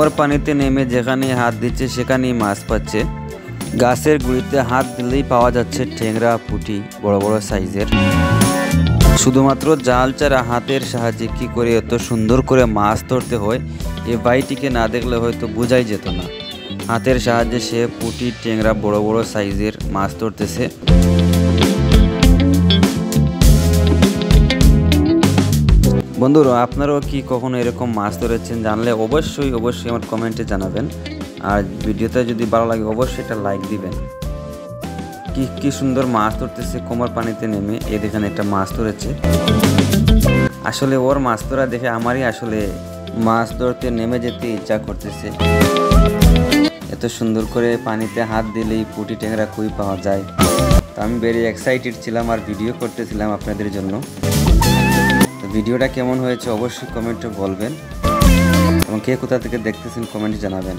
কোমর পানিতে নেমে যেখানেই হাত দিচ্ছে সেখানেই মাছ পাচ্ছে। গাছের গুঁড়িতে হাত দিলেই পাওয়া যাচ্ছে ট্যাংরা, পুঁটি বড় বড় সাইজের। শুধুমাত্র জাল ছাড়া হাতের সাহায্যে কি করে এত সুন্দর করে মাছ ধরতে হয় এই ভাইটিকে না দেখলে হয়তো বোঝাই যেত না। হাতের সাহায্যে সে পুঁটি, ট্যাংরা বড় বড় সাইজের মাছ ধরতেছে। বন্ধুরা, আপনারাও কি কখনো এরকম মাছ ধরেছেন? জানলে অবশ্যই আমার কমেন্টে জানাবেন। আর ভিডিওটা যদি ভালো লাগে অবশ্যই একটা লাইক দিবেন। কি সুন্দর মাছ ধরতেছে কোমর পানিতে নেমে। এই দেখেন একটা মাছ ধরেছে। আসলে ওর মাছ ধরা দেখে আমারই আসলে মাছ ধরতে নেমে যেতে ইচ্ছা করতেছে। এত সুন্দর করে পানিতে হাত দিলেই পুঁটি, ট্যাংরা খুবই পাওয়া যায়। তো আমি ভেরি এক্সাইটেড ছিলাম আর ভিডিও করতেছিলাম আপনাদের জন্য। ভিডিওটা কেমন হয়েছে অবশ্যই কমেন্টে বলবেন এবং কে কোথা থেকে দেখতেছেন কমেন্টে জানাবেন।